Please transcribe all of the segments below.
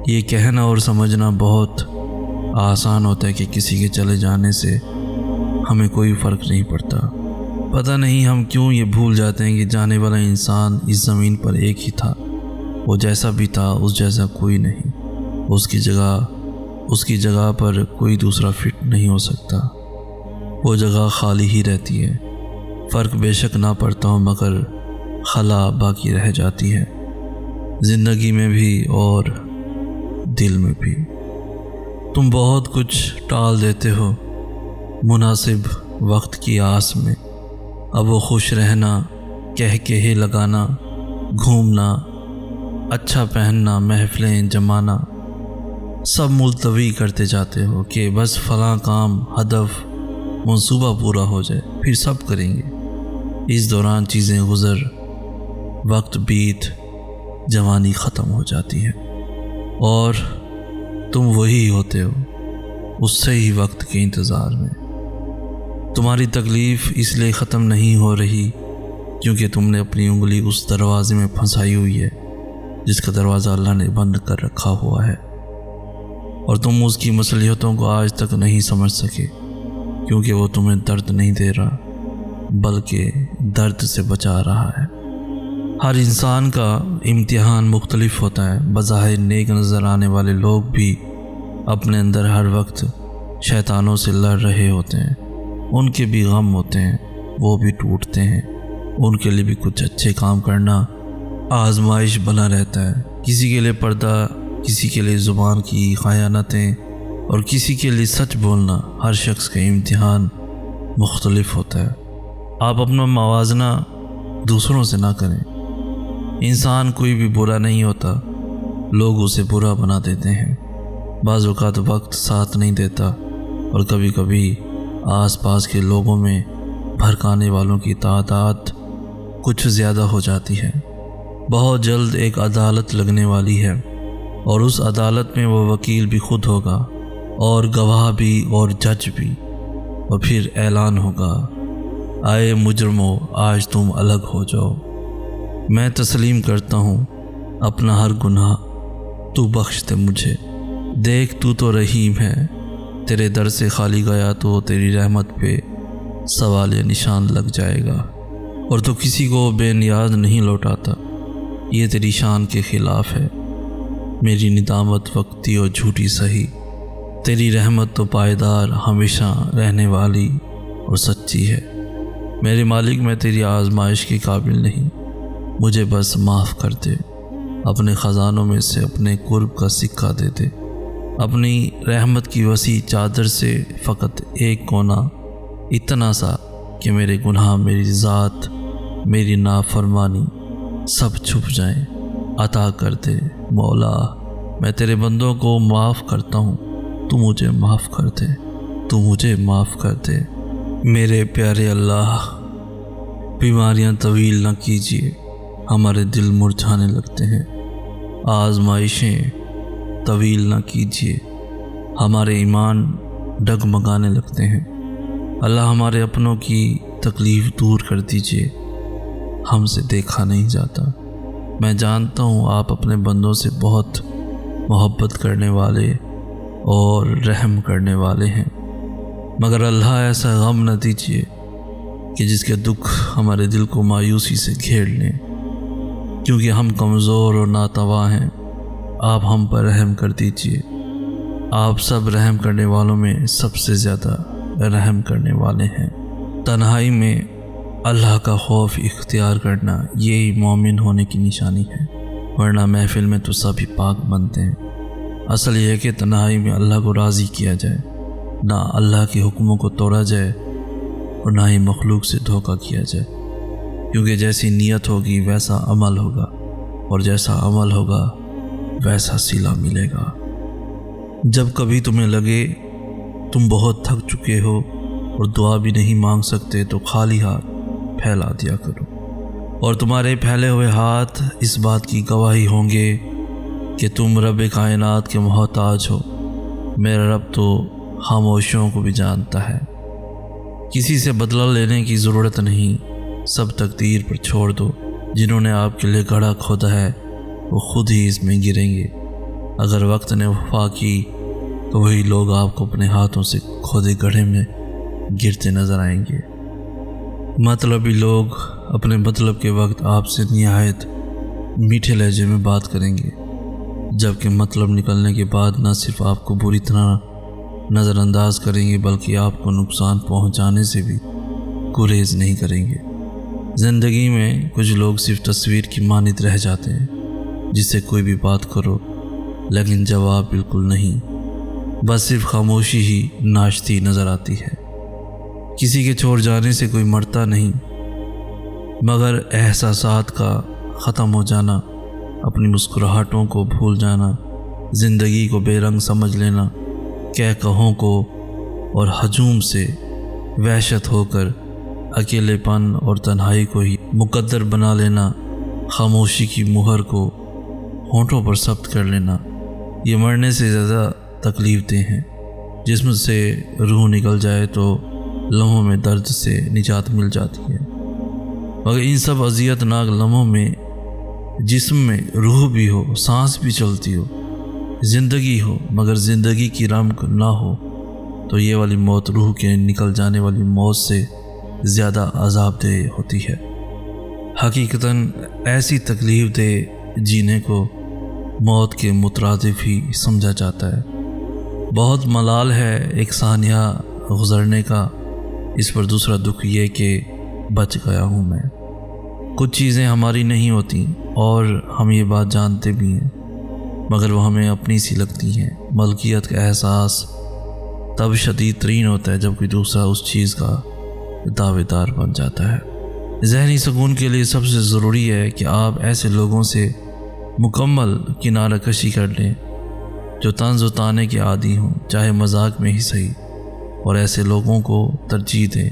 یہ کہنا اور سمجھنا بہت آسان ہوتا ہے کہ کسی کے چلے جانے سے ہمیں کوئی فرق نہیں پڑتا۔ پتہ نہیں ہم کیوں یہ بھول جاتے ہیں کہ جانے والا انسان اس زمین پر ایک ہی تھا۔ وہ جیسا بھی تھا اس جیسا کوئی نہیں۔ اس کی جگہ پر کوئی دوسرا فٹ نہیں ہو سکتا۔ وہ جگہ خالی ہی رہتی ہے۔ فرق بے شک نہ پڑتا ہو مگر خلا باقی رہ جاتی ہے، زندگی میں بھی اور دل میں بھی۔ تم بہت کچھ ٹال دیتے ہو مناسب وقت کی آس میں۔ اب وہ خوش رہنا، کہے لگانا، گھومنا، اچھا پہننا، محفلیں جمانا سب ملتوی کرتے جاتے ہو کہ بس فلاں کام، ہدف، منصوبہ پورا ہو جائے پھر سب کریں گے۔ اس دوران چیزیں گزر، وقت بیت، جوانی ختم ہو جاتی ہے اور تم وہی ہوتے ہو اس سے ہی وقت کے انتظار میں۔ تمہاری تکلیف اس لیے ختم نہیں ہو رہی کیونکہ تم نے اپنی انگلی اس دروازے میں پھنسائی ہوئی ہے جس کا دروازہ اللہ نے بند کر رکھا ہوا ہے، اور تم اس کی مصلحتوں کو آج تک نہیں سمجھ سکے کیونکہ وہ تمہیں درد نہیں دے رہا بلکہ درد سے بچا رہا ہے۔ ہر انسان کا امتحان مختلف ہوتا ہے۔ بظاہر نیک نظر آنے والے لوگ بھی اپنے اندر ہر وقت شیطانوں سے لڑ رہے ہوتے ہیں۔ ان کے بھی غم ہوتے ہیں، وہ بھی ٹوٹتے ہیں۔ ان کے لیے بھی کچھ اچھے کام کرنا آزمائش بنا رہتا ہے۔ کسی کے لیے پردہ، کسی کے لیے زبان کی خیانتیں اور کسی کے لیے سچ بولنا۔ ہر شخص کا امتحان مختلف ہوتا ہے۔ آپ اپنا موازنہ دوسروں سے نہ کریں۔ انسان کوئی بھی برا نہیں ہوتا، لوگ اسے برا بنا دیتے ہیں۔ بعض اوقات وقت ساتھ نہیں دیتا اور کبھی کبھی آس پاس کے لوگوں میں بھڑکانے والوں کی تعداد کچھ زیادہ ہو جاتی ہے۔ بہت جلد ایک عدالت لگنے والی ہے اور اس عدالت میں وہ وکیل بھی خود ہوگا اور گواہ بھی اور جج بھی، اور پھر اعلان ہوگا، آئے مجرمو آج تم الگ ہو جاؤ۔ میں تسلیم کرتا ہوں اپنا ہر گناہ، تو بخش دے مجھے۔ دیکھ تو رحیم ہے، تیرے در سے خالی گیا تو تیری رحمت پہ سوال نشان لگ جائے گا، اور تو کسی کو بے نیاز نہیں لوٹاتا، یہ تیری شان کے خلاف ہے۔ میری ندامت وقتی اور جھوٹی سہی، تیری رحمت تو پائیدار، ہمیشہ رہنے والی اور سچی ہے۔ میرے مالک میں تیری آزمائش کے قابل نہیں، مجھے بس معاف کر دے۔ اپنے خزانوں میں سے اپنے قرب کا سکہ دے دے۔ اپنی رحمت کی وسیع چادر سے فقط ایک کونا، اتنا سا کہ میرے گناہ، میری ذات، میری نافرمانی سب چھپ جائیں، عطا کر دے مولا۔ میں تیرے بندوں کو معاف کرتا ہوں، تو مجھے معاف کر دے، تو مجھے معاف کر دے۔ میرے پیارے اللہ، بیماریاں طویل نہ کیجیے، ہمارے دل مرجھانے لگتے ہیں۔ آزمائشیں طویل نہ کیجیے، ہمارے ایمان ڈگمگانے لگتے ہیں۔ اللہ ہمارے اپنوں کی تکلیف دور کر دیجیے، ہم سے دیکھا نہیں جاتا۔ میں جانتا ہوں آپ اپنے بندوں سے بہت محبت کرنے والے اور رحم کرنے والے ہیں، مگر اللہ ایسا غم نہ دیجیے کہ جس کے دکھ ہمارے دل کو مایوسی سے گھیر لیں، کیونکہ ہم کمزور اور ناتواں ہیں۔ آپ ہم پر رحم کر دیجیے۔ آپ سب رحم کرنے والوں میں سب سے زیادہ رحم کرنے والے ہیں۔ تنہائی میں اللہ کا خوف اختیار کرنا یہی مومن ہونے کی نشانی ہے، ورنہ محفل میں تو سبھی پاک بنتے ہیں۔ اصل یہ ہے کہ تنہائی میں اللہ کو راضی کیا جائے، نہ اللہ کے حکموں کو توڑا جائے اور نہ ہی مخلوق سے دھوکہ کیا جائے، کیونکہ جیسی نیت ہوگی ویسا عمل ہوگا، اور جیسا عمل ہوگا ویسا صلہ ملے گا۔ جب کبھی تمہیں لگے تم بہت تھک چکے ہو اور دعا بھی نہیں مانگ سکتے تو خالی ہاتھ پھیلا دیا کرو، اور تمہارے پھیلے ہوئے ہاتھ اس بات کی گواہی ہوں گے کہ تم رب کائنات کے محتاج ہو۔ میرا رب تو خاموشیوں کو بھی جانتا ہے۔ کسی سے بدلہ لینے کی ضرورت نہیں، سب تقدیر پر چھوڑ دو۔ جنہوں نے آپ کے لیے گڑھا کھودا ہے وہ خود ہی اس میں گریں گے۔ اگر وقت نے وفا کی تو وہی لوگ آپ کو اپنے ہاتھوں سے کھودے گڑھے میں گرتے نظر آئیں گے۔ مطلبی لوگ اپنے مطلب کے وقت آپ سے نہایت میٹھے لہجے میں بات کریں گے، جبکہ مطلب نکلنے کے بعد نہ صرف آپ کو بری طرح نظر انداز کریں گے بلکہ آپ کو نقصان پہنچانے سے بھی گریز نہیں کریں گے۔ زندگی میں کچھ لوگ صرف تصویر کی مانند رہ جاتے ہیں، جس سے کوئی بھی بات کرو لیکن جواب بالکل نہیں، بس صرف خاموشی ہی ناشتی نظر آتی ہے۔ کسی کے چھوڑ جانے سے کوئی مرتا نہیں، مگر احساسات کا ختم ہو جانا، اپنی مسکراہٹوں کو بھول جانا، زندگی کو بے رنگ سمجھ لینا، کہوں کو اور ہجوم سے وحشت ہو کر اکیلے پن اور تنہائی کو ہی مقدر بنا لینا، خاموشی کی مہر کو ہونٹوں پر ثبت کر لینا، یہ مرنے سے زیادہ تکلیف دہ ہیں۔ جسم سے روح نکل جائے تو لمحوں میں درد سے نجات مل جاتی ہے، مگر ان سب اذیت ناک لمحوں میں جسم میں روح بھی ہو، سانس بھی چلتی ہو، زندگی ہو مگر زندگی کی رمق نہ ہو، تو یہ والی موت روح کے نکل جانے والی موت سے زیادہ عذاب دہ ہوتی ہے۔ حقیقتاً ایسی تکلیف دہ جینے کو موت کے مترادف ہی سمجھا جاتا ہے۔ بہت ملال ہے ایک ثانیہ گزرنے کا، اس پر دوسرا دکھ یہ کہ بچ گیا ہوں میں۔ کچھ چیزیں ہماری نہیں ہوتی اور ہم یہ بات جانتے بھی ہیں، مگر وہ ہمیں اپنی سی لگتی ہیں۔ ملکیت کا احساس تب شدید ترین ہوتا ہے جب کوئی دوسرا اس چیز کا دعوے دار بن جاتا ہے۔ ذہنی سکون کے لیے سب سے ضروری ہے کہ آپ ایسے لوگوں سے مکمل کنارہ کشی کر لیں جو طنز و طعنے کے عادی ہوں، چاہے مذاق میں ہی صحیح، اور ایسے لوگوں کو ترجیح دیں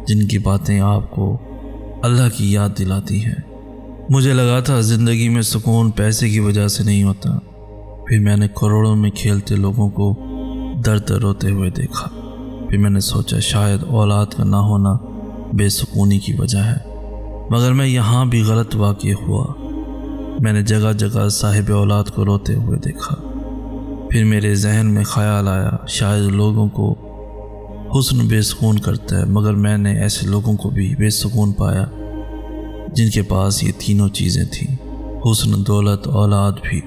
جن کی باتیں آپ کو اللہ کی یاد دلاتی ہیں۔ مجھے لگا تھا زندگی میں سکون پیسے کی وجہ سے نہیں ہوتا، پھر میں نے کروڑوں میں کھیلتے لوگوں کو درد روتے ہوئے دیکھا، پھر میں نے سوچا شاید اولاد کا نہ ہونا بے سکونی کی وجہ ہے، مگر میں یہاں بھی غلط واقع ہوا۔ میں نے جگہ جگہ صاحب اولاد کو روتے ہوئے دیکھا، پھر میرے ذہن میں خیال آیا شاید لوگوں کو حسن بے سکون کرتا ہے، مگر میں نے ایسے لوگوں کو بھی بے سکون پایا جن کے پاس یہ تینوں چیزیں تھیں، حسن، دولت، اولاد بھی۔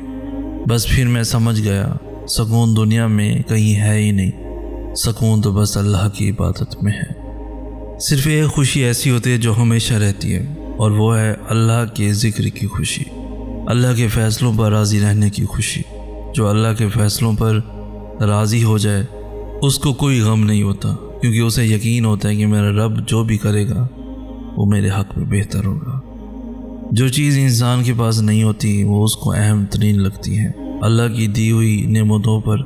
بس پھر میں سمجھ گیا سکون دنیا میں کہیں ہے ہی نہیں، سکون تو بس اللہ کی عبادت میں ہے۔ صرف ایک خوشی ایسی ہوتی ہے جو ہمیشہ رہتی ہے، اور وہ ہے اللہ کے ذکر کی خوشی، اللہ کے فیصلوں پر راضی رہنے کی خوشی۔ جو اللہ کے فیصلوں پر راضی ہو جائے اس کو کوئی غم نہیں ہوتا، کیونکہ اسے یقین ہوتا ہے کہ میرا رب جو بھی کرے گا وہ میرے حق میں بہتر ہوگا۔ جو چیز انسان کے پاس نہیں ہوتی وہ اس کو اہم ترین لگتی ہے۔ اللہ کی دی ہوئی نعمتوں پر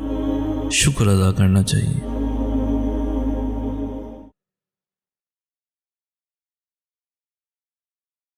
شکر ادا کرنا چاہیے۔